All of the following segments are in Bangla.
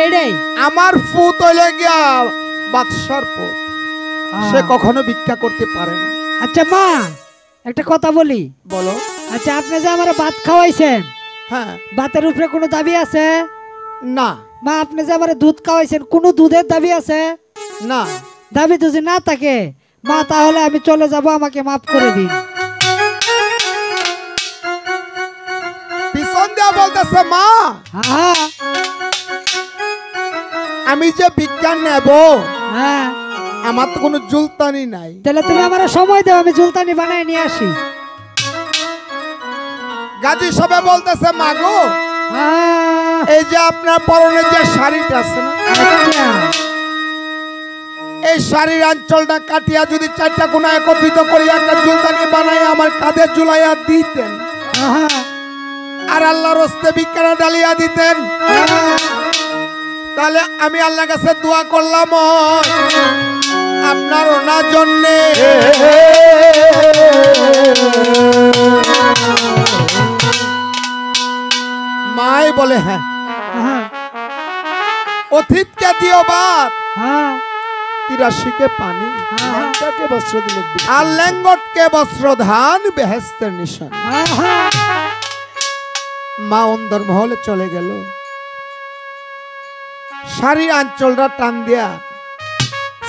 এটাই আমার পুত হইলে গিয়া বাদশার পুত, সে কখনো ভিক্ষা করতে পারে না। আচ্ছা মা, একটা কথা বলি। বলো। আচ্ছা, আপনি যে আমার ভাত খাওয়াইছেন, হ্যাঁ। ভাতের উপরে কোনো দাবি আছে? না। মা, আপনি যে আমার দুধ খাওয়াইছেন, কোনো দুধের দাবি আছে? না। দাবি যদি না থাকে মা, তাহলে আমি চলে যাব, আমাকে মাফ করে দিন। পিছন দিয়া বলতেছে মা, হ্যাঁ আমি যে ভিক্ষা নেব, হ্যাঁ, আমার তো কোনো জুলতানি নাই। তাহলে তুমি আমার সময় দাও, আমি জুলতানি বানায় নিয়ে আসি। গাজী সবে বলতেছে মা গো, হ্যাঁ, এই যে আপনার পরনে যে শাড়িটা আছে না, আচ্ছা, এই শাড়ির আঁচলটা কাটিয়া যদি চারটা কোনা একত্রিত করিয়া একটা জুলতানি বানাইয়া আমার কাঁধে ঝুলাইয়া দিতেন, হ্যাঁ, আর আল্লাহর হস্তে ভিক্ষাটা ডালিয়া দিতেন, তাহলে আমি আল্লাহর কাছে দোয়া করলাম আপনার ওনার জন্যে মাই বলে হ্যাঁ। হ্যাঁ, অতীতকে দিও বাদ, হ্যাঁ, তিরাশিকে পানি, হ্যাঁ, বস্ত্র দিলে আর লেঙ্গটকে বস্ত্রধান বেহেস্তের নিশান। হ্যাঁ, মা অন্দরমহলে চলে গেল, শাড়ির আঁচলটা টান দিয়া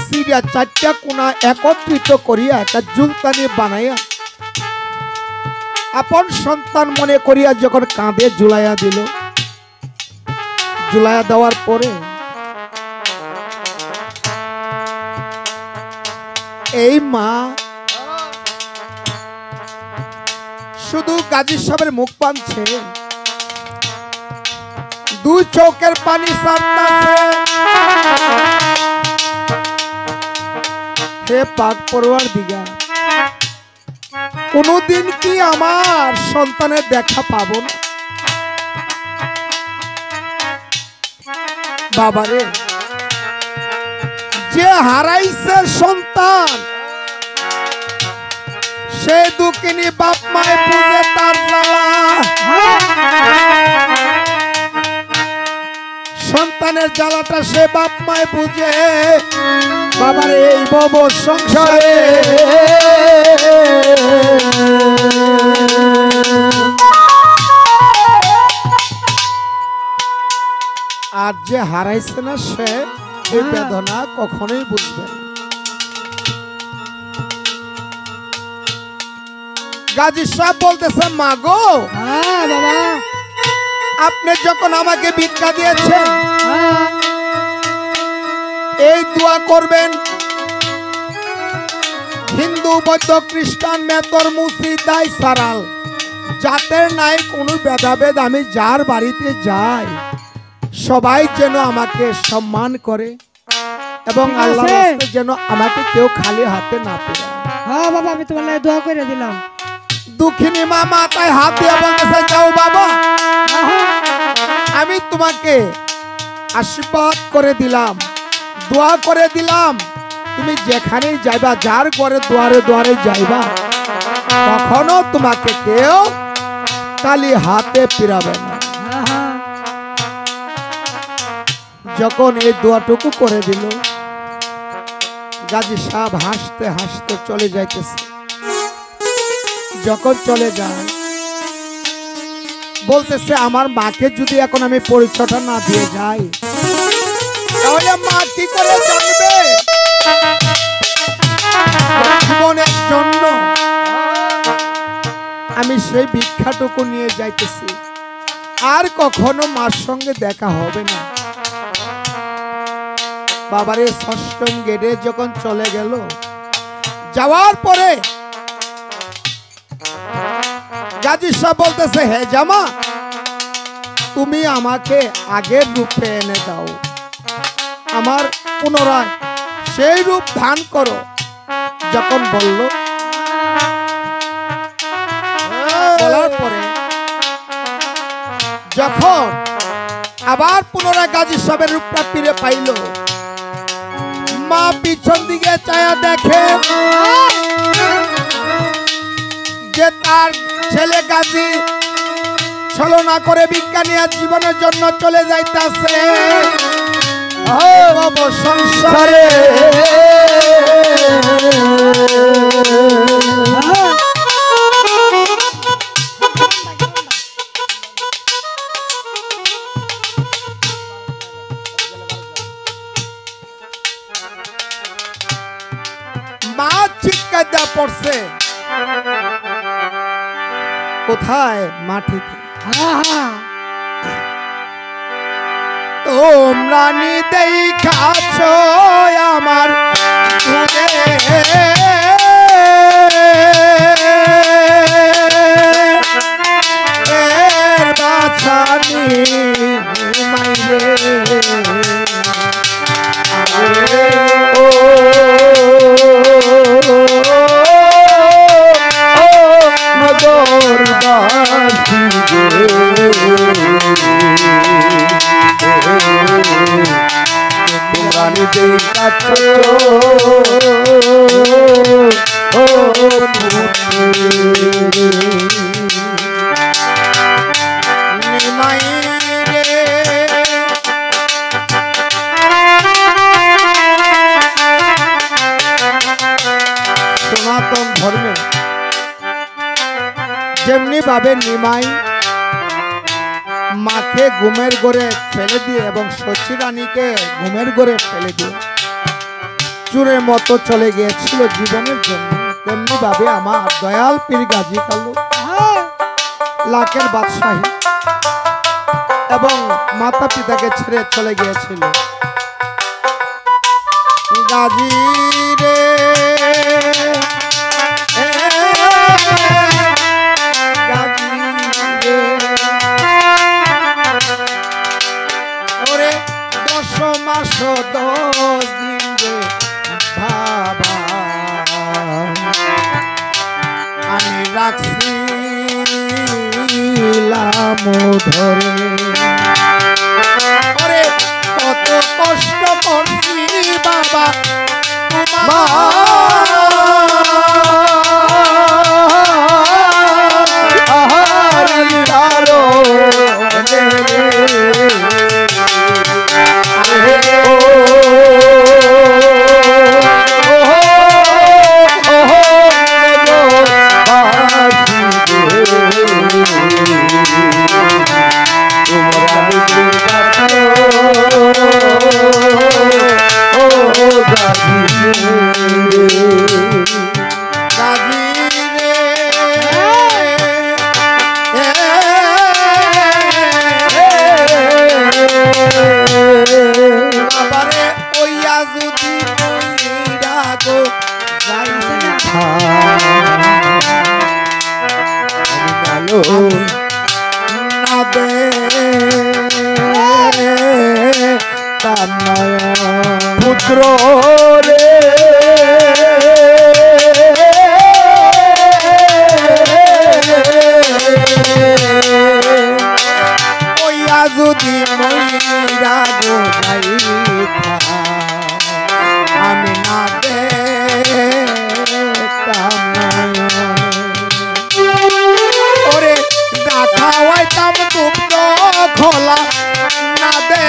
সিরিয়া চারটা কোনা একত্রিত করিয়া একটা জুলতানি বানাইয়া আপন সন্তান মনে করিয়া যখন কাঁধে ঝুলাইয়া দিল, ঝুলাইয়া দেওয়ার পরে এই মা শুধু গাজী সাহেবের মুখ পানছে, দুই চোখের পানি ছাড়তাছে। হে পাক পরওয়ারদিগার, কোনদিন কি আমার সন্তানের দেখা পাবো না? বাবারে, যে হারাইছে সন্তান, সে দুঃখিনী বাপ মায় বুঝে তার জ্বালা। সন্তানের জ্বালাটা সে বাপ মায় বুঝে। বাবারে, এই ভব সংসারে আর যে হারাইছে না, সে এই বেদনা কখনোই বুঝবে না। গাজী সাহেব বলতেছে মা গো, বাবা, আপনি যখন আমাকে ভিক্ষা দিয়েছেন, এই দোয়া করবেন, হিন্দু বৌদ্ধ খ্রিস্টান মেতর মুসি দাই সারাল জাতের নাই কোনো ভেদাভেদ, আমি যার বাড়িতে যাই সবাই যেন আমাকে সম্মান করে এবং আল্লাহর রাস্তায় যেন আমাকে কেউ খালি হাতে না পেয়ে। হ্যাঁ বাবা, আমি তোমার লাগে দোয়া করে দিলাম। দুঃখিনী মা মাথায় হাত দিয়ে বলতেছে, যাও বাবা, আমি তোমাকে আশীর্বাদ করে দিলাম, দোয়া করে দিলাম, তুমি যেখানেই যাইবা, যার ঘরে দুয়ারে দুয়ারে যাইবা, কখনো তোমাকে কেউ খালি হাতে ফিরাবে না। যখন এই দোয়াটুকু করে দিল, গাজী সাহেব হাসতে হাসতে চলে যাইতেছে। যখন চলে যায়, বলতেছে আমার মাকে যদি এখন আমি পরিচয়টা না দিয়ে যাই, তাহলে মা কি করে জানবে জীবনের জন্য আমি সেই ভিক্ষাটুকু নিয়ে যাইতেছি, আর কখনো মার সঙ্গে দেখা হবে না। বাবারে, ষষ্ঠম গেটে যখন চলে গেল, যাওয়ার পরে গাজী সাহেব বলতেছে, হে জামা, তুমি আমাকে আগের রূপে এনে দাও, আমার পুনরায় সেই রূপ ধান করো। যখন বলল, বলার পরে যখন আবার পুনরায় গাজী সাহেবের রূপটা ফিরে পাইল, মা পিছন দিকে চায়া দেখে যে তার ছেলে গাজী ছলনা করে বিজ্ঞানী আর জীবনের জন্য চলে যাইতাছে ভব সংসারে। মা চিৎকার দেওয়া পড়ছে কোথায়? মাটিতে। তোমরা নি দেখাছ আমার বাছানি মাইরে সনাতন ধর্মে যেমনি ভাবে নিমাই মাকে ঘুমের ঘরে ফেলে দিয়ে এবং শচী রানীকে ঘুমের ঘরে ফেলে দিয়ে চুরের মতো চলে গিয়েছিল জীবনের জন্য, তেমনি ভাবে আমার দয়াল পীর গাজী কালু লাখের বাদশাহী এবং মাতা পিতাকে ছেড়ে চলে গিয়েছিল। গাজী রে মাস 10 দিন রে বাবা আমি রাখছিলাম ধরে, ওরে কত কষ্ট করছি বাবা পুত্র রে ওইয়া যদি মইরা গো যাইতা আমি না দেখতাম ওরে না খাওয়াইতাম দুধ খোলা না দে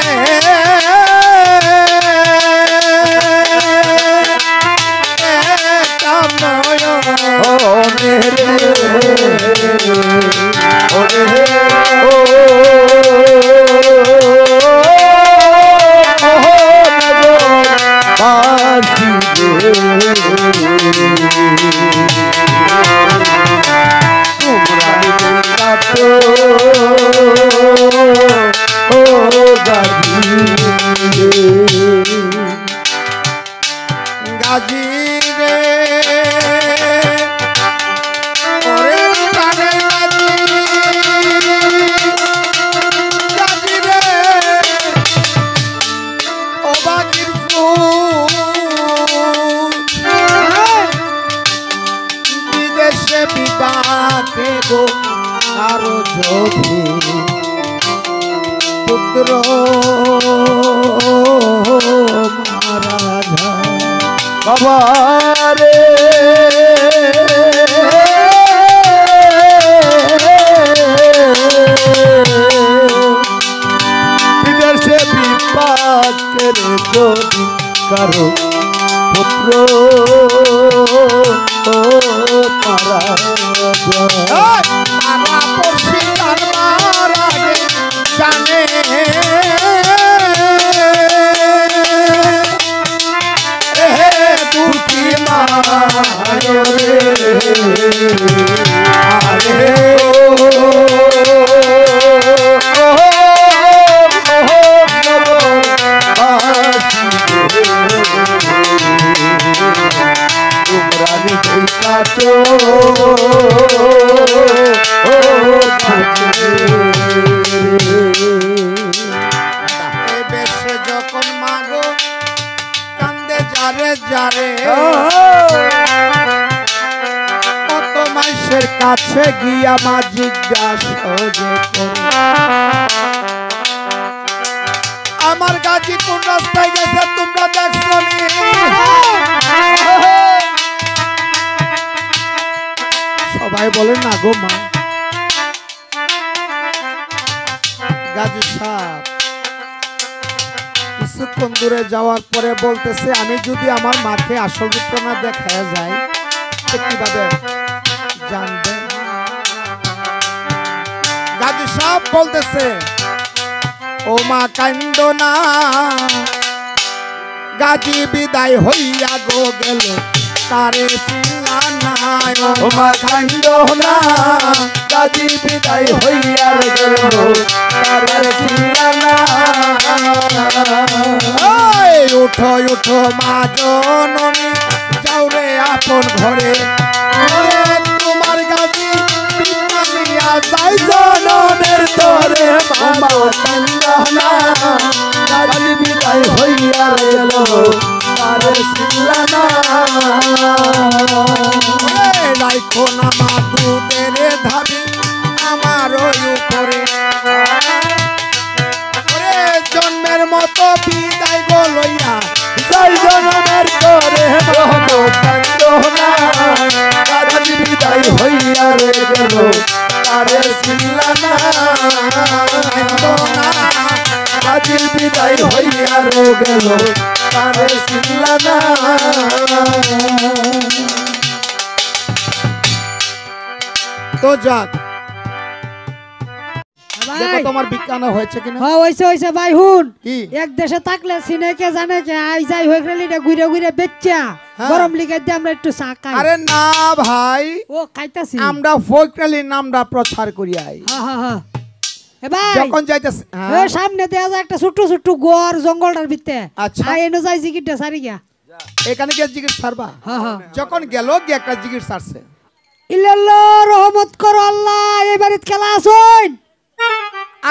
গাজী রে ওরে প্রাণে গাজী রে ও বাগির বিদেশে বিবাহে গো আরো যদি পুত্র মারা যায় বাবা রে সাহেবের যদি কারো পুত্র মারা যায়। মারা পড়ছি জানবার আগে জানে দুঃখী মায় রে আরে তোমরা নিজেই কাটো এ বেশে যখন মাগো কান্দে যারে যারে কত মানুষের কাছে গিয়া মা জিজ্ঞাসা যে করে আমার গাজী কোন রাস্তায় গেছে তোমরা দেখছো নি? সবাই বলে না গো মা। গাজী সাহেব কিছুক্ষণ দূরে যাওয়ার পরে বলতেছে আমি যদি আমার মাকে আসল রূপটা না দেখা যায় তো কিভাবে জানবে? গাজী সাহেব বলতেছে ও মা কান্দ না, গাজী বিদায় হইয়া গো গেল তারে চিল্লা নাই। ও মা কান্দ না, গাজী বিদায় হইয়া গেল তারে চিল্লা নাই। উঠো উঠো মা জননী যাও রে আপন ঘরে, তোমার গাজী পিতা নিয়া যাই জনমের তরে মামা কান্দ না, গাজী বিদায় হইয়া গেল তারে চিল্লা নাই। রাইখো না মা দুধের ধাবি আমার উপরে, জন্মের মতো বিদায় গো লইয়া জয় জনমের তরে মামা কান্দ না, গাজী বিদায় হইয়া গেল তারে চিল্লা নাই। গাজী বিদায় হইয়া গেল তারে চিল্লা নাই। তো যাক দেখো ভাই তোমার বিজ্ঞান হয়েছে কিনা। হ্যাঁ হইছে ভাই হুন কি এক দেশে থাকলে সিনে কে জানে কে আই যাই হয়ে গেলে এটা ঘুরে ঘুরে বেচ্চা হ্যাঁ। গরম লিগে দিয়ে আমরা একটু চা খাই। আরে না ভাই ও খাইতাছি আমরা ফোকরালি নামটা প্রচার করি আই হ্যাঁ হ্যাঁ হ্যাঁ এ ভাই যখন যাইতেছে এ সামনে দেয়া যায় একটা ছোট ছোট গড় জঙ্গলটার ভিতরে আচ্ছা। আই এনে যাই জিকিরটা সারি গিয়া এখানে গিয়ে জিগির সারবা হ্যাঁ হ্যাঁ যখন গেল গিয়ে একটা জিগির সারছে ইল্লাল্লাহ রহমত করো আল্লাহ এই বাড়িত খেলা আসুন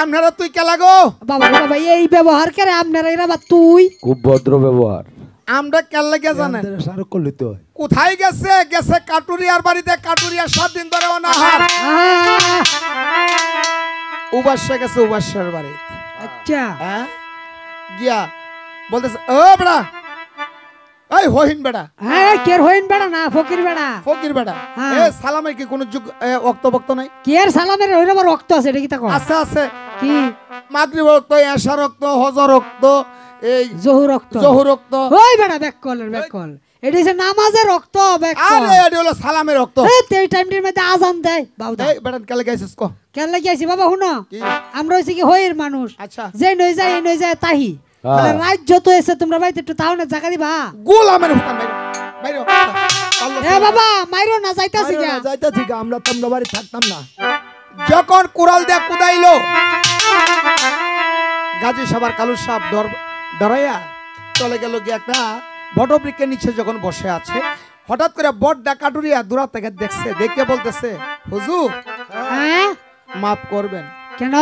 আপনারা তুই কে লাগো বাবা রে বাবা এই ব্যবহার করে আপনারা এরা বা তুই খুব ভদ্র ব্যবহার। আমরা কেন লাগে জানেন সার করলি তো কোথায় গেছে গেছে কাটুরিয়ার বাড়িতে কাটুরিয়া 7 দিন ধরে অনাহার আহ, উবাসে গেছে উবাসের বাড়ি আচ্ছা হ্যাঁ গিয়া বলতেছে ও বেড়া এই হইন বেড়া হ্যাঁ কের হইন বেড়া না ফকির বেড়া ফকির বেড়া হ্যাঁ। এ সালামের কি কোনো যুগ অক্ত বক্ত নাই কের সালামের হইন আবার রক্ত আছে এটা কি তা কও? আছে আছে কি মাগরিব রক্ত এশা রক্ত হজর রক্ত এই জহু রক্ত জহু রক্ত ওই বেড়া ব্যাক কল এটা হচ্ছে নামাজের রক্ত ব্যাক কল আরে এডি হলো সালামের রক্ত এই টাইমটির মধ্যে আজান দেয় বাউদা এই বেড়া কালে গাইছিস কো কেন লাগি আছি বাবা শুনো কি? আমরা হইছি কি হইর মানুষ আচ্ছা যে নই যায় এই নই যায় তাহি হ্যাঁ। মানে রাত যত এসে তোমরা বাইতে একটু তাহলে জায়গা দিবা গোলামের হুকাম বাইরে এ বাবা মাইরো না যাইতাছি গা যাইতা ঠিক আমরা তো আমরা বাড়ি থাকতাম না। যখন কুড়াল দিয়ে কুদাইলো গাজী সাবার কালু সাহেব ডরাইয়া চলে গেল গিয়ে একটা বটবৃক্ষের নিচে যখন বসে আছে হঠাৎ করে বটডা কাটুরিয়া দূরা থেকে দেখছে দেখে বলতেছে হুজুর হ্যাঁ মাফ করবেন কেন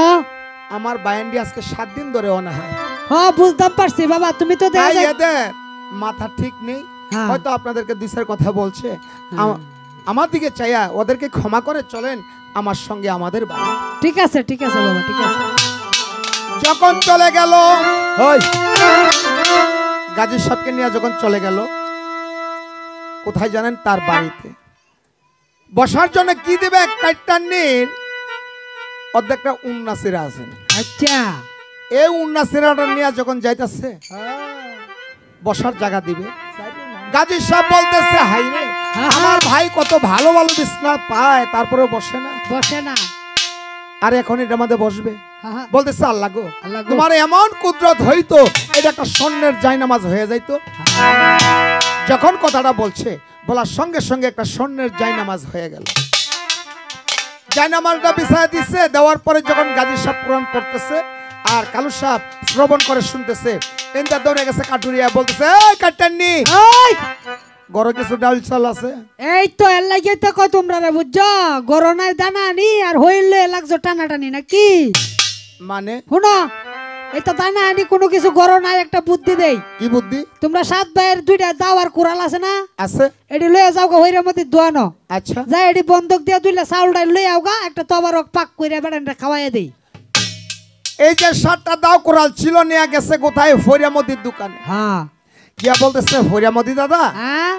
আমার বায়ান্ডি আজকে 7 দিন ধরে অনাহার হ্যাঁ বুঝতাম পারছি বাবা তুমি তো দেখা তাই যায় এদের মাথা ঠিক নেই হ্যাঁ। হয়তো আপনাদেরকে দুইশের কথা বলছে আমার দিকে চাইয়া ওদেরকে ক্ষমা করে চলেন আমার সঙ্গে আমাদের বাড়ি ঠিক আছে বাবা ঠিক আছে যখন চলে গেল ওই গাজী সাহেবকে নিয়ে যখন চলে গেল কোথায় জানেন তার বাড়িতে বসার জন্য কি দেবে কাইটান্নির অর্ধেকটা উন্নাসিরা আছেন আচ্ছা এই উন্না সিরাটা নিয়ে যখন যাইতাছে বসার জায়গা দিবে, গাজী সাহেব বলতেছে হাই রে আমার ভাই কত ভালো ভালো বিছনা পায় তারপরে বসে না, বসে না। আর এখন এটা আমাদের বসবে। হ্যাঁ, বলতেছে আল্লাহ গো আল্লাহ গো। তোমার এমন কুদরত হইতো এটা একটা স্বর্ণের জায়নামাজ হয়ে যাইতো। যখন কথাটা বলছে বলার সঙ্গে সঙ্গে একটা স্বর্ণের জায়নামাজ হয়ে গেল। জায়নামাজটা বিছায় দিচ্ছে, দেওয়ার পরে যখন গাজী সাহেব কোরআন পড়তেছে আর কালু সাহেব শ্রবণ করে শুনতেছে, এনটা দৌড়ে গেছে কাটুরিয়া, বলতেছে এই কাটটাননি এই গরো কিছু ডাল চাল আছে। এই তো এর লাগে তো কই তোমরা রে বুঝছো, গরনায় দানা নি আর হইলে লাগছো টানাটানি নাকি? মানে শুনো, এই তো দানা আনি কোনো কিছু গরনায় একটা বুদ্ধি দেই। কি বুদ্ধি? তোমরা 7 ভাইয়ের 2টা দাও আর কুড়াল আছে না, আছে। এডি লয়ে যাও গা হইরের মধ্যে দোয়ানো। আচ্ছা যা এডি বন্ধক দিয়া দুইলা চাউল ডাল লয়ে আও গা, একটা তবারক পাক কইরা বেড়ানটা খাওয়াইয়া দেই। এই যে 7টা দাও কোরাল ছিল নিয়ে গেছে কোথায়? ফরিয়ামতির দোকানে। হ্যাঁ গিয়া বলতেছে ফরিয়ামতি দাদা হ্যাঁ,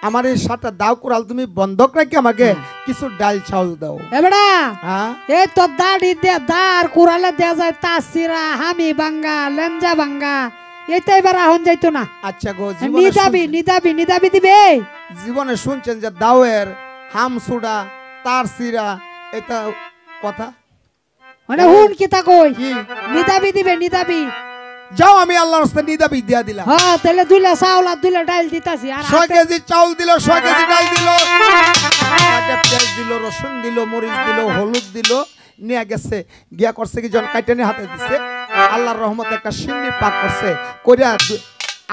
আমার এই 7টা দাও কোরাল তুমি বন্ধক রাখি আমাকে কিছু ডাল চাউল দাও। এবারে হ্যাঁ এই তো দাড়ি দে দার কুড়ালে দেয়া যায় তাসিরা হামি বাঙ্গা লেঞ্জা বাঙ্গা, এইটা এবার আহন যাইতো না। আচ্ছা গো নিদাবি নিদাবি নিদাবি দিবে। জীবনে শুনছেন যে দাওয়ের হামসুডা তার সিরা এটা কথা মানে হুন কি তা কই কি? নিদাবি দিবে নিদাবি। যাও আমি আল্লাহর রাস্তায় নিদাবি দিয়া দিলাম। হ্যাঁ তাহলে 2লা চাউল আর 2লা ডাল দিতাছি। আর 6 কেজি চাউল দিল, 6 কেজি ডাল দিল, পেঁয়াজ দিল, রসুন দিল, মরিচ দিল, হলুদ দিল, নিয়ে গেছে। গিয়া করছে কি জন কাইটানি হাতে দিছে, আল্লাহর রহমতে একটা সিন্নি পাক করছে কইরা।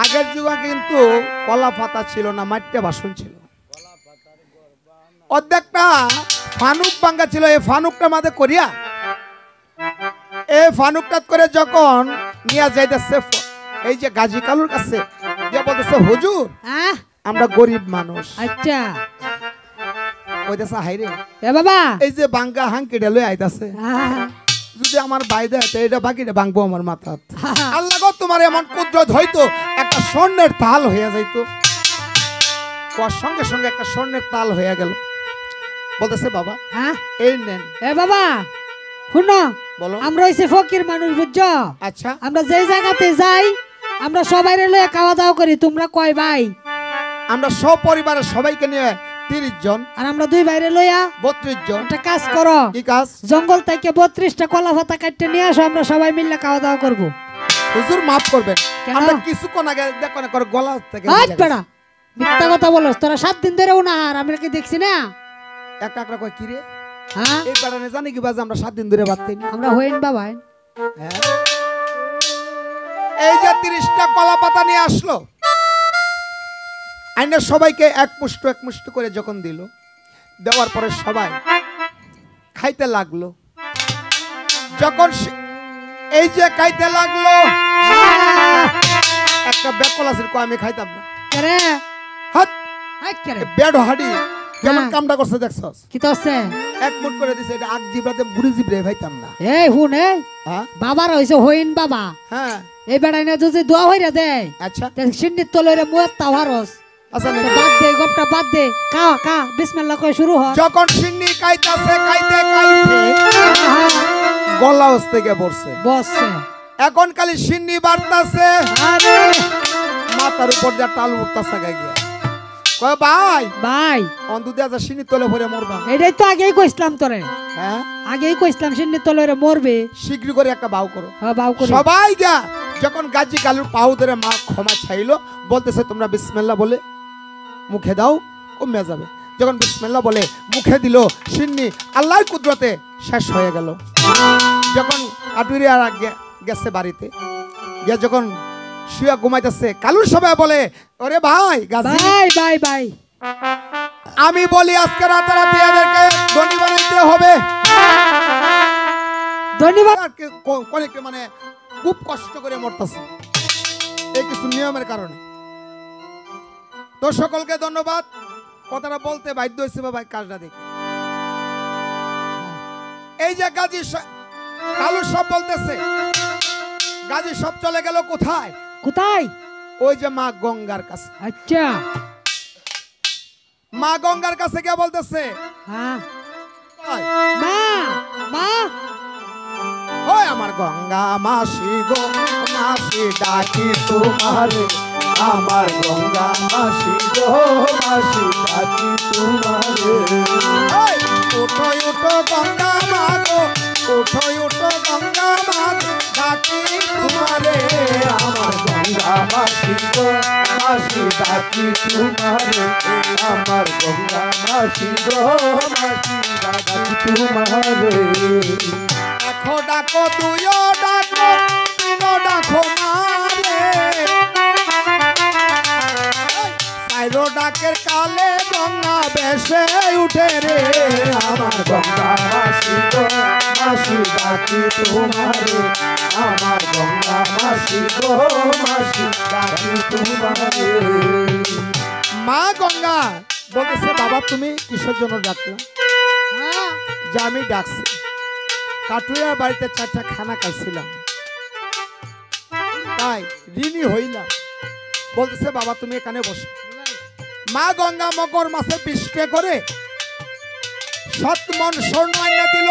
আগের যুগে কিন্তু কলা পাতা ছিল না, মাটিতে বাসন ছিল। অর্ধেকটা ফানুক ভাঙ্গা ছিল, এই ফানুকটা মাঝে করিয়া এই ফানুকটা করে যখন নিয়ে যাইতেছে এই যে গাজী কালুর কাছে গিয়া বলতেছে হুজুর আহ আমরা গরিব মানুষ। আচ্ছা কইতেছে হাইরে এ বাবা এই যে বাঙ্গা হাঙ্কিটা লই আইতাছে, আহ, যদি আমার বাই দেয় তো এটা বাকিটা ভাঙবো আমার মাথা। আহ, আল্লাহ গো তোমার এমন কুদরত হইতো একটা স্বর্ণের তাল হয়ে যাইতো। ওর সঙ্গে সঙ্গে একটা স্বর্ণের তাল হয়ে গেল। বলতেছে বাবা হ্যাঁ এই নেন। এ বাবা শুনো, বলো। আমরা হইছে ফকির মানুষ বুঝছো, আচ্ছা আমরা যেই জায়গাতে যাই আমরা সবাই লয়ে খাওয়া দাওয়া করি। তোমরা কয় ভাই? আমরা সপরিবারে সবাইকে নিয়ে 30 জন, আর আমরা 2 ভাইরে লইয়া 32 জন। একটা কাজ করো, কি কাজ? জঙ্গল থেকে 32টা কলা পাতা কাটতে নিয়ে আসো, আমরা সবাই মিলে খাওয়া দাওয়া করবো। হুজুর মাফ করবেন, কেন? আমরা কিছুক্ষণ আগে দেখো না করে গলা থেকে আজ বেড়া মিথ্যা কথা বলস, তোরা 7 দিন ধরে উনার আমরা কি দেখছি না? একটা একটা কয় কি রে হ্যাঁ এই বেড়ানে জানি কি বাজে আমরা 7 দিন ধরে বাদ খাই না। আমরা হইন বাবা। হ্যাঁ। এই যে 30টা কলা পাতা নিয়ে আসলো, আইনা সবাইকে এক মুষ্ট করে যখন দিল, দেওয়ার পরে সবাই খাইতে লাগলো। যখন এই যে খাইতে লাগলো, একটা বেকল আছে আমি খাইতাম না। কেরে হাত হাই কেরে বেড হাডি কেমন হ্যাঁ। কামটা করছে দেখছস? কি তো আছে? এক মুঠ করে দিছে, এটা আগ জিবরাতে বুড়ি জিবরে খাইতাম না। এই হুন এই হ্যাঁ বাবার হইছে হইন বাবা, হ্যাঁ এই বেড়াই না যদি দোয়া হইরা দেয় আচ্ছা তে সিন্নির তলরে মুয়াত তাওয়ারস আচ্ছা তো বাদ দে গপটা বাদ দে, কা কা বিসমিল্লাহ কই শুরু হ। যখন সিন্নি খাইতাছে খাইতে খাইতে গলা থেকে পড়ছে। বসছে এখন খালি সিন্নি বাড়তাছে, আরে মাথার উপর যা টাল উঠতাছে গিয়া। কয় ভাই ভাই অন্ধু দিয়া যা সিন্নি তলে ভরে মরবা। এটাই তো আগেই কইছিলাম তোরে, হ্যাঁ আগেই কইছিলাম সিন্নির তলরে মরবে। শীঘ্র করে একটা বাউ করো। হ্যাঁ বাউ করে সবাই গা যখন গাজী কালুর পাউ ধরে মা ক্ষমা চাইলো, বলতেছে তোমরা বিসমিল্লাহ বলে মুখে দাও কমে যাবে। যখন বিসমিল্লাহ বলে মুখে দিল, সিন্নি আল্লাহর কুদরতে শেষ হয়ে গেল। যখন আটুরি আর গেছে বাড়িতে গিয়া যখন শুয়া ঘুমাইতেছে, কালুর সবাই বলে ওরে ভাই গাজী ভাই ভাই ভাই আমি বলি আজকে রাতারাতি এদেরকে ধনী বানাইতে হবে। ধন্যবাদ। অনেকে মানে খুব কষ্ট করে মরতেছে এই কিছু নিয়মের কারণে। তো সকলকে ধন্যবাদ, কথাটা বলতে বাধ্য হয়েছে বাবা কাজটা দেখে। এই যে গাজী কালু সব বলতেছে, গাজী সব চলে গেল কোথায়? কোথায়? ওই যে মা গঙ্গার কাছে। আচ্ছা মা গঙ্গার কাছে গিয়ে বলতেছে হ্যাঁ "ভাই, মা মা ওই আমার গঙ্গা মাসি গো মাসি ডাকি তোমারে আমার গঙ্গা মাসি গো মাসি ডাকি তোমারে ওই উঠো উঠো গঙ্গা মাগো উঠো উঠো গঙ্গা মাগো ডাকি তোমারে আমার গঙ্গা মাসি গো মাসি ডাকি তোমারে আমার গঙ্গা মাসি গো মাসি ডাকি তোমারে দেখো ডাকো তুইও ডাকো তিনও ডাকো মারে সাইরো ডাকের কালে গঙ্গা বেশে উঠে রে আমার গঙ্গা মাসি গো মাসি ডাকি তোমারে আমার গঙ্গা মাসি গো মাসি ডাকি তোমারে মা গঙ্গা বলতেছে বাবা তুমি কিসের জন্য ডাকলা হ্যাঁ, যে আমি ডাকছি কাটুরিয়ার বাড়িতে 4টা খানা খাইছিলাম তাই ঋণী হইলাম বলতেছে বাবা তুমি এখানে বসো মা গঙ্গা মকর মাসে 20 করে 7 মণ স্বর্ণ এনে দিল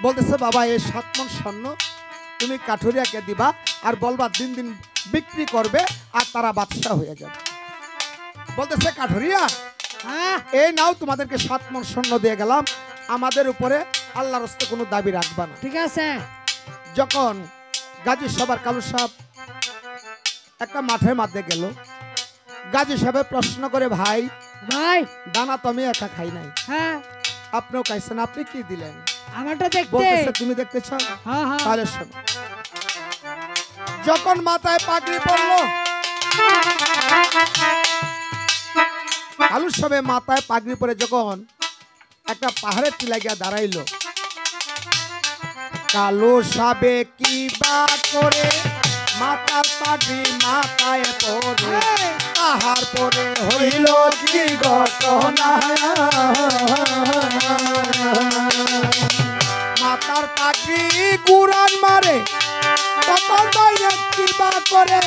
বলতেছে বাবা এই 7 মণ স্বর্ণ তুমি কাঠুরিয়াকে দিবা আর বলবা দিন দিন বিক্রি করবে আর তারা বাদশা হয়ে যাবে বলতেছে কাঠুরিয়া হ্যাঁ, এই নাও তোমাদেরকে 7 মণ স্বর্ণ দিয়ে গেলাম আমাদের উপরে আল্লাহর হস্তে কোনো দাবি রাখবা না ঠিক আছে। যখন গাজী সবার কালু সাহেব একটা মাঠের মধ্যে গেল গাজী সাহেব প্রশ্ন করে ভাই ভাই দানা তো আমি একা খাই নাই হ্যাঁ, আপনিও খাইছেন আপনি কি দিলেন আমারটা দেখতে বলতেছে তুমি দেখতে চাও হ্যাঁ হ্যাঁ, তাহলে শোনো যখন মাথায় পাগড়ি পড়লো কালু সাহেব মাথায় পাগড়ি পরে যখন একটা পাহাড়ের টিলা গিয়া দাঁড়াইলো কালো সাবে কি বা করে মাথার পাগড়ি মাথায় পরে তাহার পরে হইল কি ঘটনা মাথার পাগড়ি গুরান মারে তখন বাইরে কি বা করে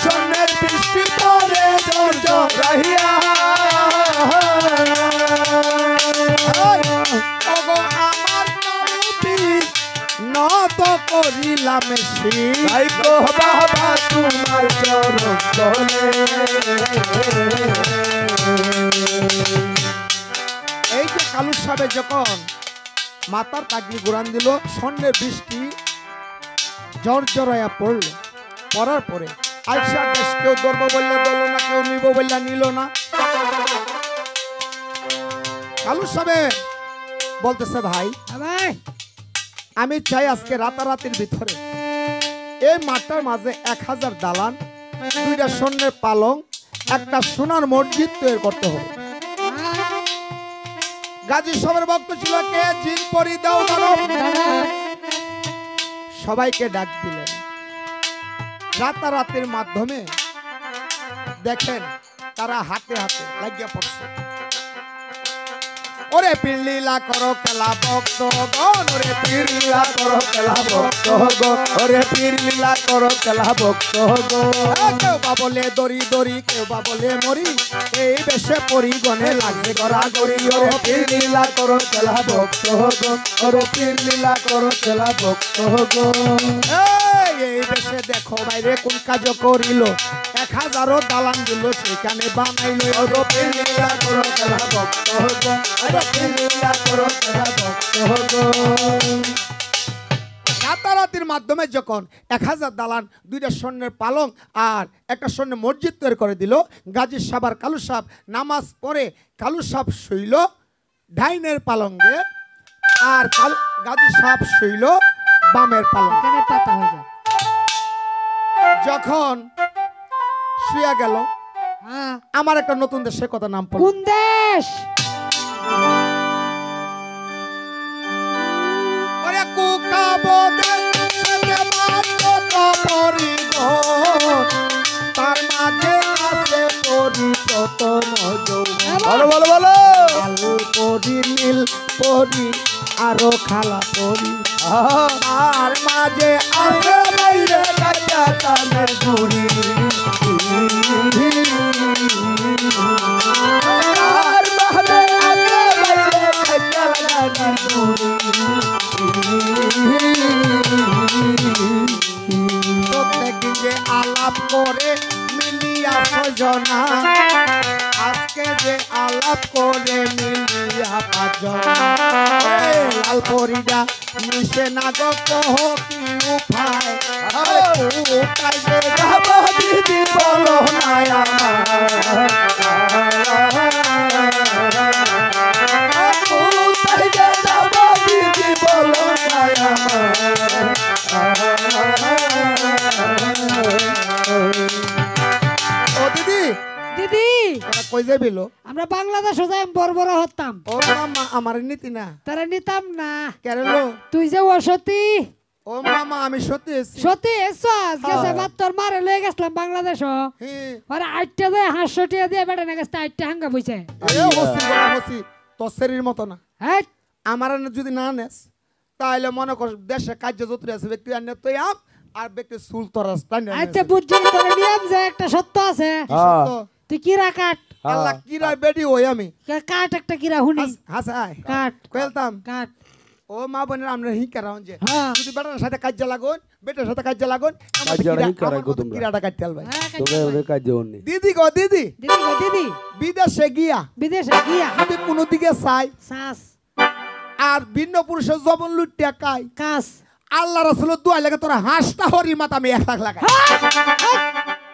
স্বর্ণের বৃষ্টি পরে জোর জোর রহিয়া ওগো আমার কালুপি নত করিলাম শির তাই গো বাবা তোমার চরণ তলে এই যে কালু সাহেব যখন মাতার পাগড়ি গুরান দিল স্বর্ণের বৃষ্টি জর্জরায়া পড়ল পড়ার পরে আলসার দেশ কেউ ধরবো বললে ধরলো না কেউ নিব বললে নিল না কালু সাহেব বলতেছে ভাই হ্যাঁ, ভাই আমি চাই আজকে রাতারাতির ভিতরে এই মাঠটার মাঝে 1000 দালান 2টা স্বর্ণের পালং একটা সোনার মসজিদ তৈরি করতে হবে হ্যাঁ, গাজী সবের ভক্ত ছিল কে জিন পরি দাও দানব দাদা সবাইকে ডাক দিলেন রাতারাতির মাধ্যমে দেখেন তারা হাতে হাতে লাগিয়া পড়ছে ওরে পিল্লীলা করো খেলা ভক্ত গণ ওরে পীর লীলা করো খেলা ভক্ত গো ওরে পীর লীলা করো খেলা ভক্ত গো কেউ বা বলে দড়ি দড়ি কেউ বা বলে মরি এই বেশে পরিগণে লাগছে গড়া গড়ি ওরে ওরে পীর লীলা করো খেলা ভক্ত গো ওরে পীর লীলা করো খেলা ভক্ত গো এই বেশে দেখো বাইরে কোন কাজ করিল 1000 দালান দিল সেখানে বানাইলো ওরে পীর লীলা করো খেলা ভক্ত গো ওরে পীর লীলা করো খেলা ভক্ত গো রাতারাতির মাধ্যমে যখন 1000 দালান 2টা স্বর্ণের পালং আর একটা স্বর্ণের মসজিদ তৈরি করে দিল গাজী সাহেব আর কালু সাহেব নামাজ পড়ে কালু সাহেব শুইল ডাইনের পালঙ্গে আর গাজী সাহেব শুইল বামের পালঙ্গে এখানে পাতা হয়ে যায় যখন শুয়া গেল হ্যাঁ, আমার একটা নতুন দেশের কথা নাম পড়ল কোন দেশ ওরে কুকাবদে সেতে মাত্র পরিগণ তার মাঝে আছে পরিতত মজৌ বলো বলো বলো লাল পরি নীল পরি আরো খালা পরি আর মাঝে আছে বাইরে কাটা তানের ঘুরি আর বাহরে আগে বাইরে কাটা প্রত্যেক দিন যে আলাপ করে মিলিয়া সজনা, আজকে যে আলাপ করে মিলিয়া পাঁচজনা। লাল পরিডা মিশে না গো কহ কি উপায়, কোথায় যে যাব দিদি বলো না আমার, কোথায় যে যাব দিদি বলো না আমার। ও দিদি, দিদি তোরা কই যাবি লো? আমরা বাংলাদেশে যাই বড় বড় হতাম, ও মামা আমার নীতি না তারা নিতাম না। কেন লো? তুই যে অসতী ও মামা আমি সত্যি এসেছি। সতী এসছস গেছে বাদ তোর মারে লয়ে গেছলাম বাংলাদেশ। হ্যাঁ। আরে 8টা দিয়ে 500 টাকা দিয়ে বেটা না গেছে 8টা হাঙ্গা বইছে। এ হসি বড় হসি তোর শরীর মতো না। হ্যাঁ আমার যদি না নেস তাহলে মনে কর দেশে কার্য যত আছে ব্যক্তি আনে তুই আম আর ব্যক্তি সুল তরাস তাই না। আচ্ছা বুঝছি তোর নিয়ম যে একটা সত্য আছে। হ্যাঁ তুই কিরা কাট আল্লাহ কিরা বেডি হই আমি কাট একটা কিরা হুনি হাসাই কাট কইলতাম। কাট। ও মা বোনের আমরা হি করাউন যে হ্যাঁ যদি বেটার সাথে কার্য লাগুন বেটার সাথে কার্য লাগুন কাজ্যটা হি করাই গো তোমরা। কিরাটা কাটতে আলবাই। হ্যাঁ, কাট তোমরা ভাই। ওদের কাজ জন্য দিদি গো দিদি, দিদি গো দিদি বিদেশে গিয়া বিদেশে গিয়া যদি কোনো দিকে চাই শ্বাস আর ভিন্ন পুরুষের জবন লুটিয়া কাই কাস আল্লাহ রাসূলের দোয়া লাগে তোরা হাঁসটা হরি মাথা আমি 1 লাখ লাগাই।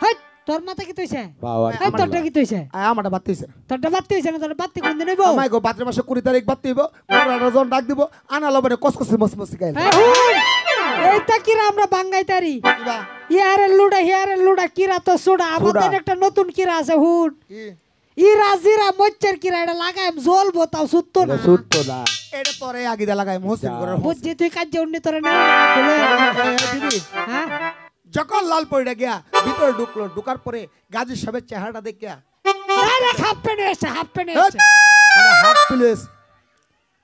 হাই তোর মাথা কি তুইছে? বাবা এই তোরটা কি তুইছে? আমারটা বাদ হইছে না। তোরটা বাত্তি হইছে না? তোর বাত্তি কোন দিন হইব? আমায় গো বাদ্র মাসে 20 তারিখ বাদ হইব। পুরা জন ডাক দিব আনা লবনে কসকসে মসমসি গাইল। এই হুন এইটা কিরা আমরা বাঙ্গাইতারি কিবা ইয়ারে লুডা হিয়ারে লুডা কিরা তো সুডা আমাদের একটা নতুন কিরা আছে হুন কি ইরা জিরা মচ্চের কিরা এটা লাগাইম জ্বলবো তাও সুত্তো না। সুত্ত না এটা তোরে আগিদা লাগাই মহসিন করে। বুঝছি তুই কাজ উন্নি তোরে না দিদি হ্যাঁ যখন লাল পড়ে গিয়া ভিতরে ঢুকলো, ঢুকার পরে গাজী সাহেবের চেহারাটা দেখিয়া ডাইরেক্ট হাফ প্যান্ট এসে হাফ প্যান্ট হেৎ, এসে মানে হাত প্লেস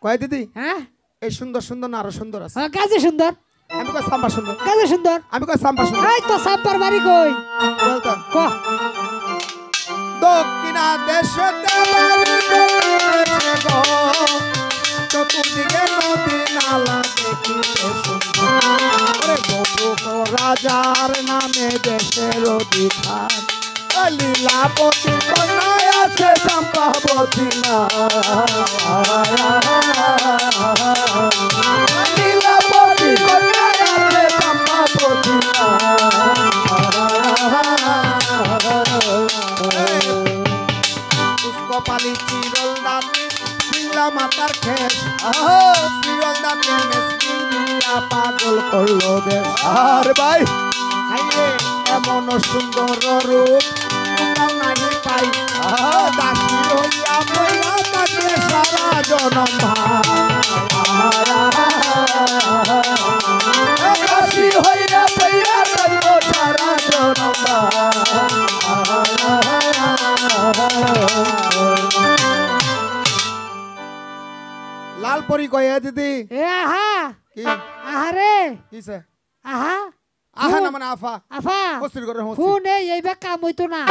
কয় দিদি হ্যাঁ এই সুন্দর সুন্দর না আরো সুন্দর আছে। গাজী সুন্দর আমি কই সাম্বা সুন্দর, গাজী সুন্দর আমি কই সাম্বা সুন্দর। এই তো সাব্বার বাড়ি কই বলতাম ক দক্ষিণা দেশে চতুর্দিকে নদী নালা দেখিতে সুন্দর। রাজার নামে দেশের অধিকার, লীলাপতি কন্যায় আছে চম্পাবতী না। লীলাপতি কন্যায় আছে চম্পাবতী না। পুষ্পপালি চিরল দামি শিংলা মাতার খেস, চিরল দামি মেসকিনিয়া পাগল করলো দেশ। আর ভাই হাইরে এমন সুন্দর রূপ কোথাও নাহি পাই, দাসী হইয়া বইয়া থাকে সারা জনম ভাই। দাসী হইয়া বইয়া থাকবো সারা জনম লাল পরি কয়ে দিদি এ আহা কি আহারে কিসে আহা আহা না মানে আফা আফা হস্তির করে হস্তি হুন এইবা কাম হইতো না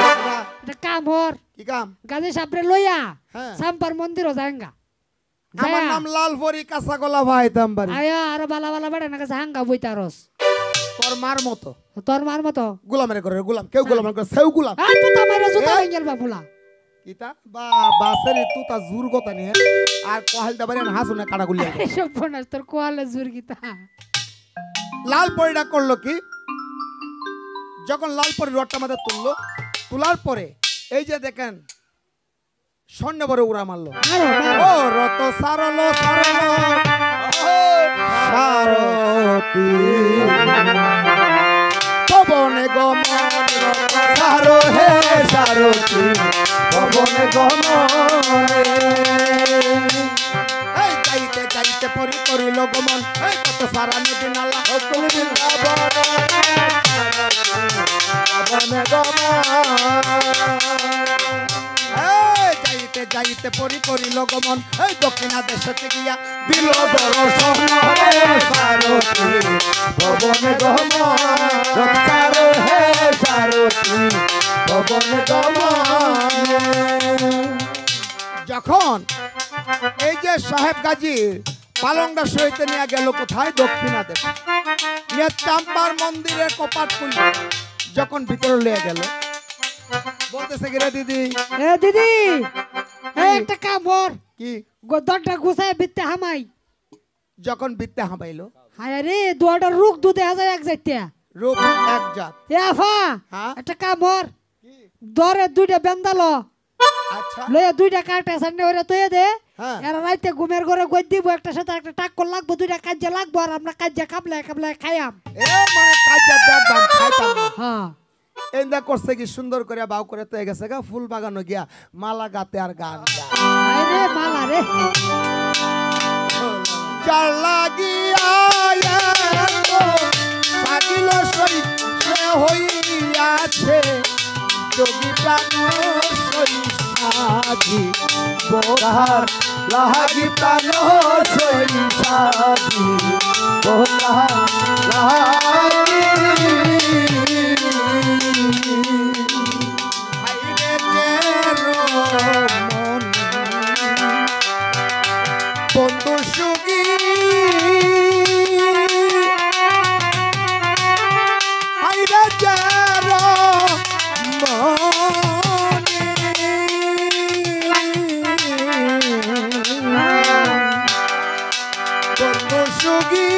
এটা কাম হর কি কাম গাজী সাপরে লইয়া হ্যাঁ। সাম্পার মন্দিরও যাঙ্গা আমার নাম লাল পরি কাঁচা গলা ভাই তাম্বারি আয়া আর বালা বালা বেড়া না কাছে হাঙ্গা বইতারস তোর মার মতো তোর মার মতো গোলামের করে গোলাম কেউ গোলামের করে সেও গোলাম আর তুই তামাইরা জুতা ভাঙ্গেল বাবুলা কিতা বা বাসের তু তা জুর কথা নিয়ে আর কোহাল দাবারে হাসুনে কাটা গুলিয়া এসব ফোনাস তোর কোয়ালে জুর গীতা লাল পরিটা করলো কি যখন লাল পরি রডটা মাথায় তুললো তোলার পরে এই যে দেখেন স্বর্ণ বড় উড়া মারলো আরো ও রত সারলো সারলো সারতি পবনে গমন রত সারো হে সারতি পবনে গমনে এই যাইতে যাইতে পরি করিল গমন এই কত সারা নদী নালা কলিদিন পবনে যাইতে যাইতে পরি করিল গমন এই দক্ষিণা দেশে গিয়া দিল দর্শন সারথি ভবন গমন সারো হে সারথি ভবন গমন। যখন এই যে সাহেব গাজী পালঙ্গা সহিতে নিয়ে গেল কোথায়? দক্ষিণা দেশে। নিয়ে চাম্পার মন্দিরে কপাট খুলল। যখন ভিতরে লিয়ে গেল, বলতেছে কি রে দিদি? এ দিদি, একটা কাম কর, কি? দরটা গুছায় বিতে হামাই। যখন বিত্তে হাঁপাইলো, হায় রে, দুয়াটা রুক দুধে হাজার এক যাইতে। রূপ এক জাত। এ আফা, হ্যাঁ? একটা কাম কর, দরে দুইটা বেন্দালো, আচ্ছা, লইয়া দুইটা কাটে সামনে ওরে তৈয়া দে। হ্যাঁ। এরা রাইতে ঘুমের ঘরে গই দিব, একটা সাথে একটা টাক্কর লাগবো, দুইটা কাজ্যা লাগবো, আর আমরা কাজ্যা কাবলে কাবলে খাইয়াম। এ মানে কাজে দেখবাম, খাইতাম না। হ্যাঁ, এন্দা করছে কি সুন্দর করে বাউ করে তো গেছে গা, ফুল বাগানো গিয়া মালা গাতে আর গান গায়। হায় রে মালা রে। যার লাগিয়া এত সাজিল সই সে হইয়াছে যোগী প্রাণ সই সাজি বোকার লাগি প্রাণ সই সাজি বোকার লাগি হাইরে তেরো মন বন্ধু সুগী হাইরে তেরো বন্ধু সুগী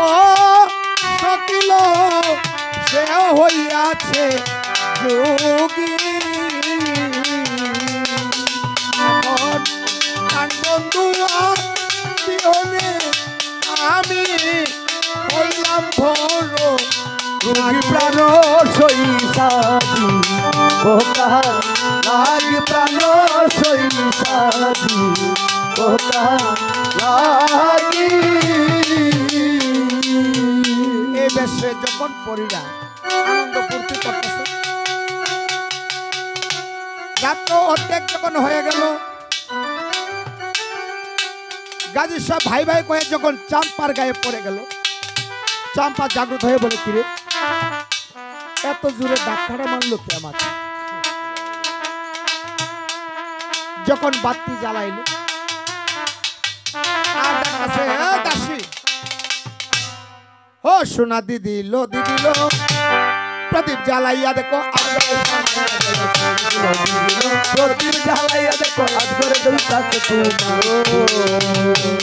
ও সকিল সে হইয়াছে যোগী এখন কান বন্ধু বিহনে আমি হইলাম ভর রোগী প্রাণ সই সাজি বোকার লাগি প্রাণ সই সাজি বোকার লাগি এই বেশে যখন পরিরা আনন্দ ফুর্তি করতেছে, রাত্র অর্ধেক যখন হয়ে গেল, গাজী সব ভাই ভাই কয়ে যখন চাম্পার গায়ে পড়ে গেল, চাম্পা জাগ্রত হয়ে বলে কিরে এত জোরে ডাক্তারে মারলো কে আমাকে? যখন বাতি জ্বালাইলো আর ডাকাছে, এ দাসী ও সোনা দিদি লো প্রদীপ জ্বালাইয়া দেখো প্রদীপ জ্বালাইয়া দেখো আজ করে দুইটাকে তোমার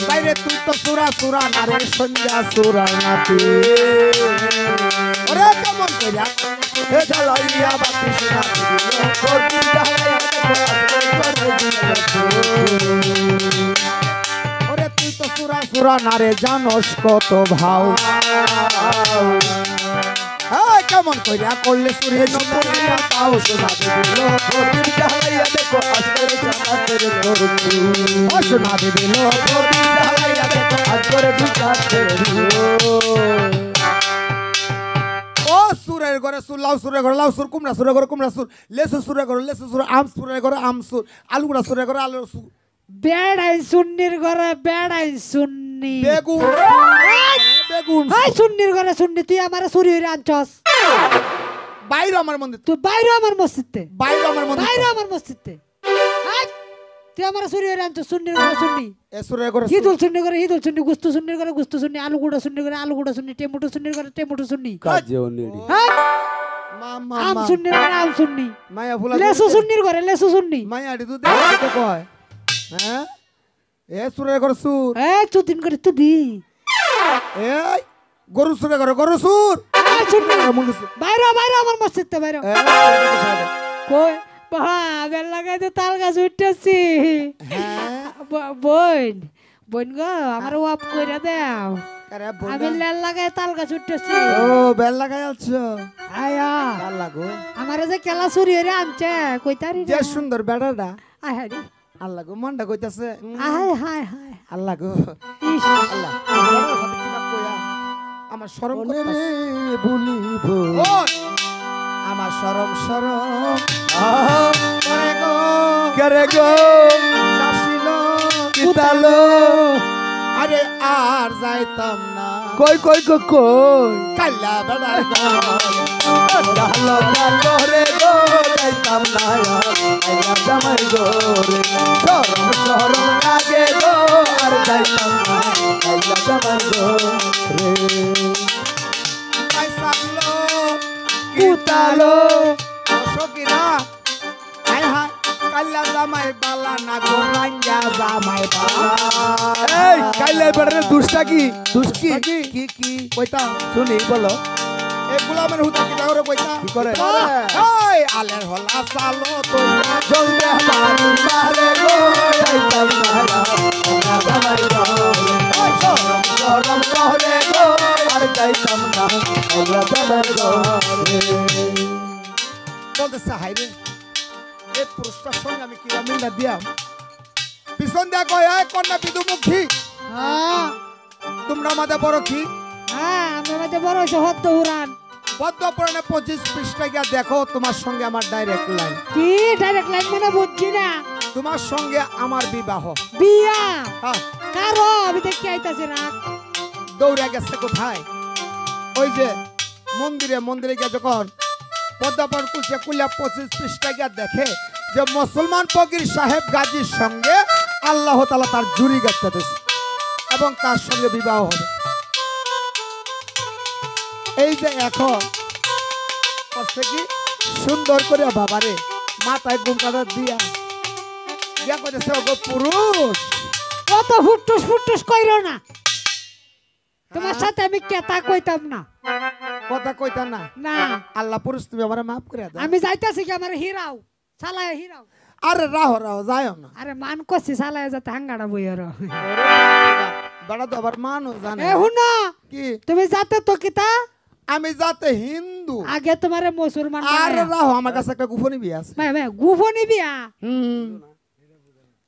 বাইরে তুই তো সুরা নারে সন্ধ্যা সুরা নাতি ওরে কেমন কইরা হে জ্বালাইয়া বাতি সুরা দিল প্রদীপ জ্বালাইয়া দেখো আজ করে দুইটাকে ওরে তুই তো সুরা নারে জানোস কত ভাও হ্যাঁ কেমন কইরা করলে সুরে নমরিয়া তাও সুরা দিল প্রদীপ জ্বালাইয়া দেখো আজ করে জানাতের করছি ও সোনা দিদি লো প্রদীপ জ্বালাইয়া দেখো আজ করে দুইটাকে ও সুরের ঘরে সুর লাউ সুরের ঘরে লাউ সুর কুমড়া সুরের ঘরে কুমড়া সুর লেসু সুরের ঘরে লেসু সুর আম সুরের ঘরে আম সুর আলুগুড়া সুরের ঘরে আলু সুর বেড়াই সুন্নির ঘরে বেড়াই সুন্নি। বেগুন বেগুন হাই সুন্নির ঘরে সুন্নি, তুই আমারে চুরি হইরে আনছস। বাইরে আমার মন্দির তুই বাইরে আমার মসজিদে, বাইরে আমার মন্দির বাইরে আমার মসজিদে। হাই, তুই আমারে চুরি হইরে আনছস। সুন্নির ঘরে সুন্নি, এ সুরের ঘরে হিদুল সুন্নি করে হিদুল সুন্নি, গুস্তু সুন্নির ঘরে গুস্তু সুন্নি, আলু গুঁড়া সুন্নি করে আলু গুঁড়া সুন্নি, টেমুটো সুন্নির ঘরে টেমুটো সুন্নি। কাজেও নেড়ি হাই, মামা আম সুন্নির ঘরে আম সুন্নি, মায়া ফুলা লেসু সুন্নির ঘরে লেসু সুন্নি। মায়া আড়ি তুই দেখতে কয় হ্যাঁ এ সুরের ঘরে সুর এ চুদিন করে তুই দি। এই গরু সুরের ঘরে গরু সুর এই সুন্নি, মুন্ডু সুর বাইরে বাইরে আমার মসজিদে বাইরে। কই বাবা বেল লাগাই তো তাল গাছ উঠতেছি। হ্যাঁ বোন বোন গো আমার ওয়াপ কইরা দাও, আরে আমি লেল লাগাই তাল গাছ উঠতেছি। ও বেল লাগাই আলছো আয়া ভাল লাগো আমার যে কেলা চুরি হইরে আনছে কইতারি যে সুন্দর বেড়াটা আয় হায় রে, আল্লাহ গো মনটা কইতাছে আয় হায় হায় আল্লাহ গো ইস, আল্লাহ বেড়ার সাথে কিবা কইয়া আমার শরম করতাছে ভুলিব ও আমার শরম করে গো করে গো নাসিল কিতালো আরে আর যাইতাম না কই কই কই কই কাল্লা বেড়ার ডালো ডালো রে গো যাইতাম না আইলা জামাই গো রে শরম শরম লাগে গো আর যাইতাম না আইলা জামাই গো রে পয়সালো কুতালো সকিরা হায় হায় কাল্লা জামাই বালা না গো রাঙ্গা জামাই বালা এই কাইলে বেড়ে দুষ্টা কি দুষ্কি কি? কি কি কইতা শুনি বলো এই গোলামের হুতা কি দাও রে কইতা কি করে এই আলের হলা সালো তো জলদে মারি মারে গো যাইতাম না আইলা জামাই গো রে শরম শরম করে গো আর যাইতাম না আইলা জামাই গো রে বলতেছে হাই রে এই পুরুষটার সঙ্গে আমি কি মিলটা দিয়াম পিছন দিয়া কয় এই কন্যা বিদুমুখী হ্যাঁ তোমরা আমাদের বড় কি হ্যাঁ আমরা মধ্যে বড় হয়েছে হদ্দ উড়ান পদ্ম পুরাণে 25 পৃষ্ঠা গিয়া দেখো তোমার সঙ্গে আমার ডাইরেক্ট লাইন কি ডাইরেক্ট লাইন মানে বুঝছি না তোমার সঙ্গে আমার বিবাহ বিয়া হ্যাঁ কারো আমি দেখি আইতাছি না দৌড়ে গেছে কোথায় ওই যে মন্দিরে মন্দিরে গিয়ে যখন পদ্মাপন কুলছে কুলিয়া 25 পৃষ্ঠা গিয়া দেখে যে মুসলমান ফকির সাহেব গাজীর সঙ্গে আল্লাহ তাআলা তার জুরি গাইতে দিয়েছে এবং তার সঙ্গে বিবাহ হবে এই যে এখন করছে কি সুন্দর করে বাবারে মাথায় ঘুমটাটা দিয়া দিয়া কইতেছে ওগো পুরুষ কত ফুটুস কইরো না তোমার সাথে আমি কেতা কইতাম না কথা কইতা না না আল্লাহ পুরুষ তুমি আমারে মাফ করে দাও আমি যাইতাছি কি আমার হিরাও চালায় হিরাও আরে রাহো রাহো যাইও না আরে মান কছি চালায় যাতে হাঙ্গাড়া বইয়ার বেড়া তো আবার মানুষ জানে এ হুনা কি তুমি যাতে তো কিতা আমি যাতে হিন্দু আগে তোমারে মুসলমান আরে রাহো আমার কাছে একটা গোপনী বিয়ে আছে ভাই ভাই গুফনি বিয়া হুম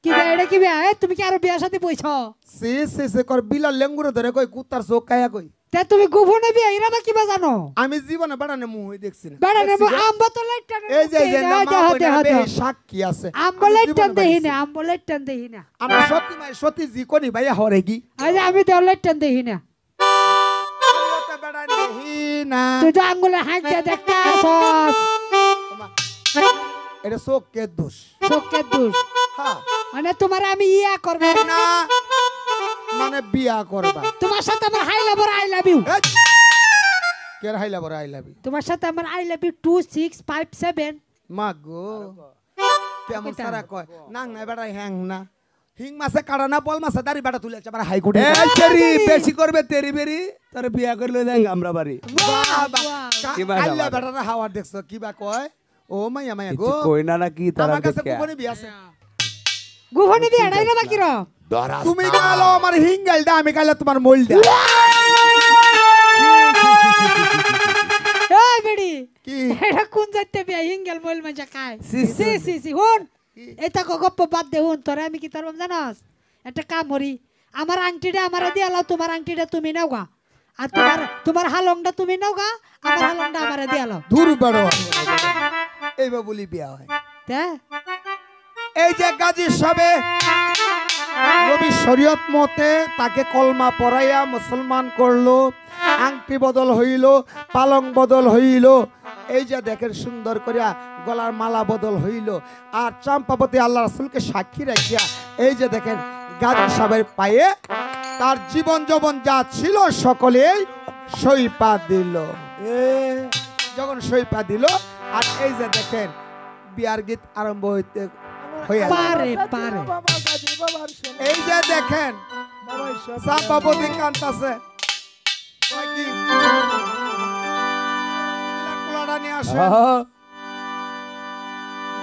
কি বিয়া এটা কি বিয়া এ তুমি কি আরো বিয়ার সাথে বইছ সে সে সে কর বিলা লেঙ্গুরে ধরে কই কুত্তার চোখ কায়া কই তে তুমি গুফনি বিয়া এরা বা কিবা জানো আমি জীবনে বেড়ানে মুহ দেখছি না বেড়া নেব দেখছি গো? আম্বতলের টান এই যে না মা কইনা বেহি সাক্ষী আছে আম্বলের আমি টান জীবনে দেহি পাইছি। না আম্বলের টান দেহি না আমরা সত্যি মাই সত্যি জি কোনি ভাইয়া হরে কি আজ আমি দেওয়ালের টান দেহি না আমি তো বেড়ানে দেহি না তুই তো আঙ্গুলে হাত দিয়ে দেখতে আসস এটা চোখ কে দোষ চোখের দোষ হ্যাঁ মানে তোমার আমি ইয়া করবো না মানে বিয়া করবা তোমার সাথে আমার hi love I love you এই, কে হাইলা বড় আই লাভ তোমার সাথে আমার আই লাভ ইউ 2 6 5 7 মা গো কেমন কইতা? সারা কয় নাং নাই বেড়া হ্যাং না হিং মাছে কাড়া না বল মাছে দাড়ি বেড়া তুলেছে আবার হাইকোর্টে এই তেরি বেশি করবে তেরি বেরি তোর বিয়া করলে দেন আমরা বাড়ি কিবা আল্লাহ যাবা? বেড়ারা হাওয়ার দেখছো কিবা কয় ও মাইয়া মাইয়া কিছু গো কই না নাকি তারা আমার কাছে দেখে গোপনে বিয়া আছে গুভনি দিয়ে এড়াই না বাকি র তুমি গালো আমার হিঙ্গালটা আমি গাইলে তোমার মোলটা এই বেডি কি এটা কোন যাইতে বিয়া হিঙ্গেল মইল মজা খায় সি, সি সি সি হুন এটা গপ্প বাদ দে হুন তোরে আমি কি করবাম জানাস একটা কাম হরি আমার আংটিটা আমারে দিয়া লাও তোমার আংটিটা তুমি নাও গা আর তোমার হালংটা তুমি নাও গা আমার হালংটা আমারে দিয়া লাও দূর বড় এইবা বলি বিয়া হয় তে এই যে গাজী সবে নবী শরীয়ত মতে তাকে কলমা পড়াইয়া মুসলমান করলো আংটি বদল হইল পালং বদল হইল এই যে দেখেন সুন্দর করিয়া গলার মালা বদল হইল আর চম্পাবতী আল্লাহ রাসূলকে সাক্ষী রাখিয়া এই যে দেখেন গাজী সাহেবের পায়ে তার জীবন যৌবন যা ছিল সকলেই সইপা দিল যখন সইপা দিল আর এই যে দেখেন বিয়ার গীত আরম্ভ হইতে হইয়া গেল। পারে পারে এই যে দেখেন চম্পাবতী কান্তাছে কয় কি? কুলাটা নিয়ে আসেন।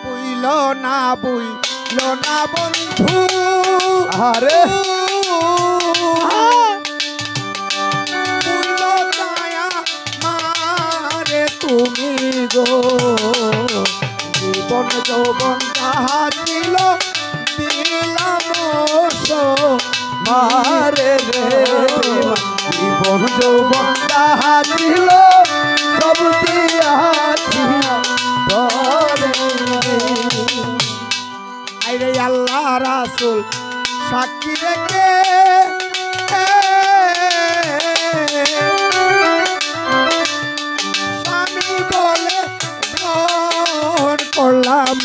বুইল না বন্ধু আরে বুইল দয়া মারে তুমি গো জীবন যৌবন তাহা ছিল দিলাম মারে রে জীবন যৌবন তাহা ছিল সব দিয়াছি তরে আইরে আল্লাহ রাসূল সাক্ষী রেখে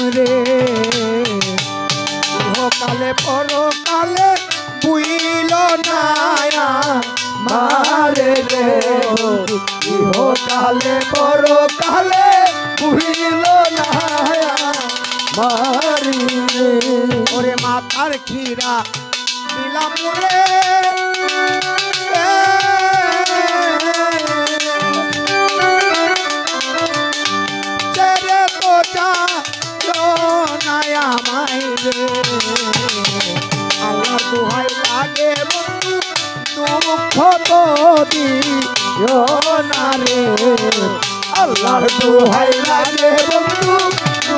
রে ইহকালে পরকালে বুইল না মারে রে বন্ধু ইহকালে পরকালে ভুলিল না মারি রে ওরে মাথার খিরা দিলাম রে ছেড়ে তো যাইও না আমায় রে আল্লাহর দোহাই লাগে বন্ধু দুঃখ তো দিও না রে আল্লাহর দোহাই লাগে বন্ধু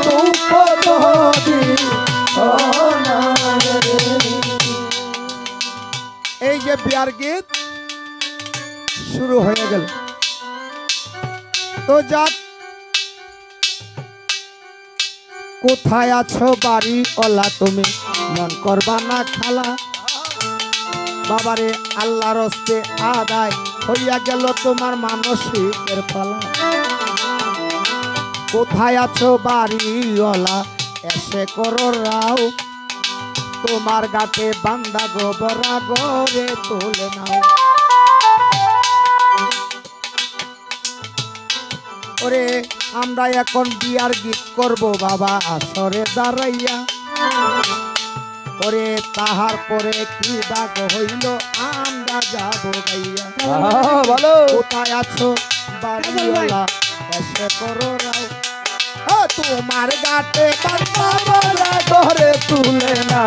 দুঃখ তো দিও না রে এই যে বিয়ার গীত শুরু হয়ে গেল তো যাক কোথায় আছো বাড়ি ওলা তুমি মন করবা না খালা বাবারে আল্লাহর হস্তে আদায় হইয়া গেল তোমার মানসিকের পালা কোথায় আছো বাড়ি ওলা এসে করো রাও তোমার গাতে বান্দা গোবরা গরে তোলে নাও ওরে আমরা এখন বিয়ার গীত করব বাবা আসরে দাঁড়াইয়া ওরে তাহার পরে কি ডাক হইল আমরা যাব গাইয়া বলো কোথায় আছো বাড়িওয়ালা এসে করো রাও তোমার গাতে বান্দা বাবা ঘরে তুলে না